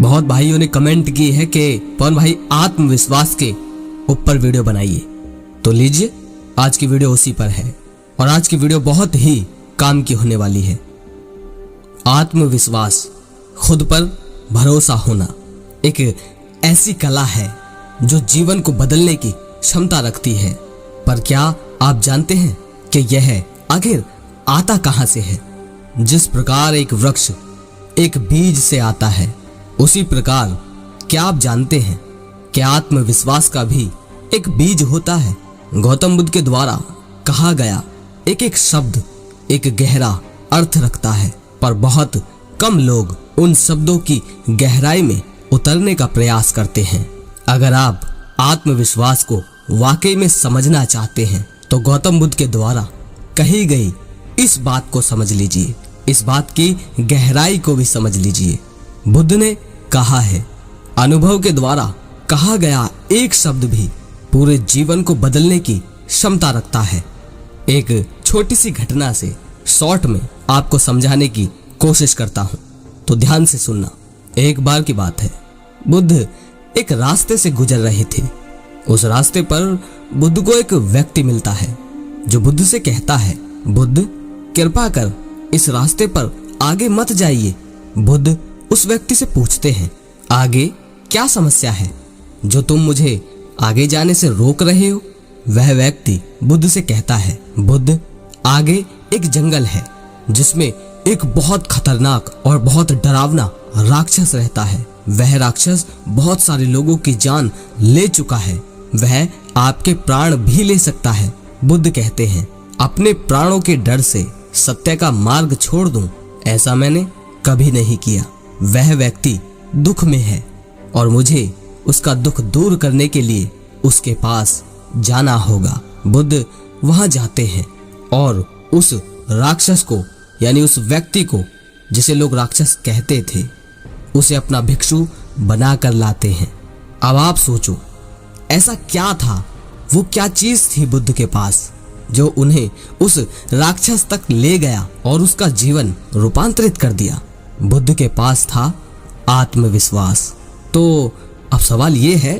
बहुत भाइयों ने कमेंट की है कि पवन भाई आत्मविश्वास के ऊपर वीडियो बनाइए। तो लीजिए, आज की वीडियो उसी पर है और आज की वीडियो बहुत ही काम की होने वाली है। आत्मविश्वास, खुद पर भरोसा होना एक ऐसी कला है जो जीवन को बदलने की क्षमता रखती है। पर क्या आप जानते हैं कि यह आखिर आता कहां से है? जिस प्रकार एक वृक्ष एक बीज से आता है, उसी प्रकार क्या आप जानते हैं कि आत्मविश्वास का भी एक बीज होता है? गौतम बुद्ध के द्वारा कहा गया एक एक शब्द एक गहरा अर्थ रखता है, पर बहुत कम लोग उन शब्दों की गहराई में उतरने का प्रयास करते हैं। अगर आप आत्मविश्वास को वाकई में समझना चाहते हैं तो गौतम बुद्ध के द्वारा कही गई इस बात को समझ लीजिए, इस बात की गहराई को भी समझ लीजिए। बुद्ध ने कहा है, अनुभव के द्वारा कहा गया एक शब्द भी पूरे जीवन को बदलने की क्षमता रखता है। एक छोटी सी घटना से शॉर्ट में आपको समझाने की कोशिश करता हूं, तो ध्यान से सुनना। एक बार की बात है, बुद्ध एक रास्ते से गुजर रहे थे। उस रास्ते पर बुद्ध को एक व्यक्ति मिलता है जो बुद्ध से कहता है, बुद्ध कृपा कर इस रास्ते पर आगे मत जाइए। बुद्ध उस व्यक्ति से पूछते हैं, आगे क्या समस्या है जो तुम मुझे आगे जाने से रोक रहे हो? वह व्यक्ति बुद्ध से कहता है, बुद्ध आगे एक जंगल है जिसमें एक बहुत खतरनाक और बहुत डरावना राक्षस रहता है। वह राक्षस बहुत सारे लोगों की जान ले चुका है, वह आपके प्राण भी ले सकता है। बुद्ध कहते हैं, अपने प्राणों के डर से सत्य का मार्ग छोड़ दूं, ऐसा मैंने कभी नहीं किया। वह व्यक्ति दुख में है और मुझे उसका दुख दूर करने के लिए उसके पास जाना होगा। बुद्ध वहां जाते हैं और उस राक्षस को, यानी उस व्यक्ति को जिसे लोग राक्षस कहते थे, उसे अपना भिक्षु बनाकर लाते हैं। अब आप सोचो, ऐसा क्या था, वो क्या चीज थी बुद्ध के पास जो उन्हें उस राक्षस तक ले गया और उसका जीवन रूपांतरित कर दिया? बुद्ध के पास था आत्मविश्वास। तो अब सवाल ये है,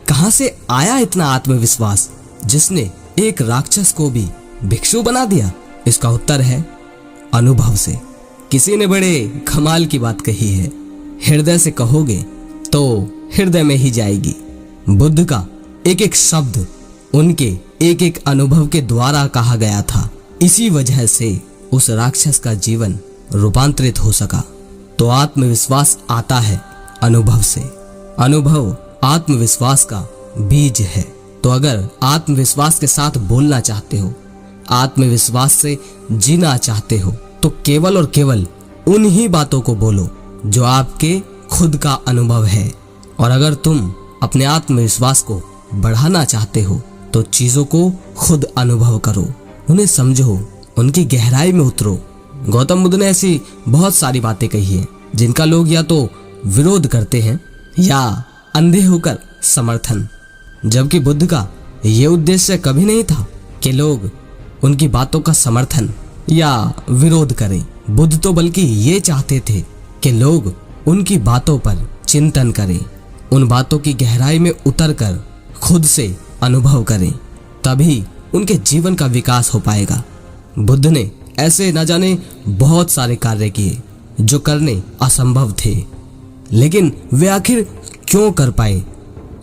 कहां से आया इतना आत्मविश्वास जिसने एक राक्षस को भी भिक्षु बना दिया? इसका उत्तर है अनुभव से। किसी ने बड़े कमाल की बात कही है, हृदय से कहोगे तो हृदय में ही जाएगी। बुद्ध का एक एक शब्द उनके एक एक अनुभव के द्वारा कहा गया था। इसी वजह से उस राक्षस का जीवन रूपांतरित हो सका। तो आत्मविश्वास आता है अनुभव से। अनुभव आत्मविश्वास का बीज है। तो अगर आत्मविश्वास के साथ बोलना चाहते हो, आत्मविश्वास से जीना चाहते हो, तो केवल और केवल उन्हीं बातों को बोलो जो आपके खुद का अनुभव है। और अगर तुम अपने आत्मविश्वास को बढ़ाना चाहते हो तो चीजों को खुद अनुभव करो, उन्हें समझो, उनकी गहराई में उतरो। गौतम बुद्ध ने ऐसी बहुत सारी बातें कही हैं जिनका लोग या तो विरोध करते हैं या अंधे होकर समर्थन, जबकि बुद्ध का ये उद्देश्य कभी नहीं था कि लोग उनकी बातों का समर्थन या विरोध करें। बुद्ध तो बल्कि ये चाहते थे कि लोग उनकी बातों पर चिंतन करें, उन बातों की गहराई में उतरकर खुद से अनुभव करें, तभी उनके जीवन का विकास हो पाएगा। बुद्ध ने ऐसे न जाने बहुत सारे कार्य किए जो करने असंभव थे, लेकिन वे आखिर क्यों कर पाए?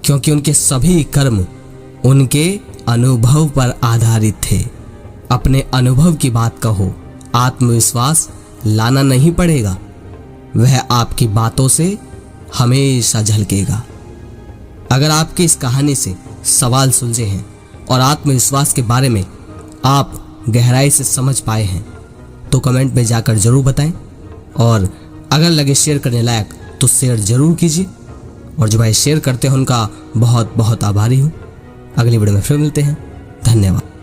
क्योंकि उनके सभी कर्म उनके अनुभव पर आधारित थे। अपने अनुभव की बात कहो, आत्मविश्वास लाना नहीं पड़ेगा, वह आपकी बातों से हमेशा झलकेगा। अगर आपकी इस कहानी से सवाल सुलझे हैं और आत्मविश्वास के बारे में आप गहराई से समझ पाए हैं तो कमेंट में जाकर जरूर बताएं, और अगर लगे शेयर करने लायक तो शेयर जरूर कीजिए। और जो भाई शेयर करते हैं उनका बहुत बहुत आभारी हूँ। अगली वीडियो में फिर मिलते हैं। धन्यवाद।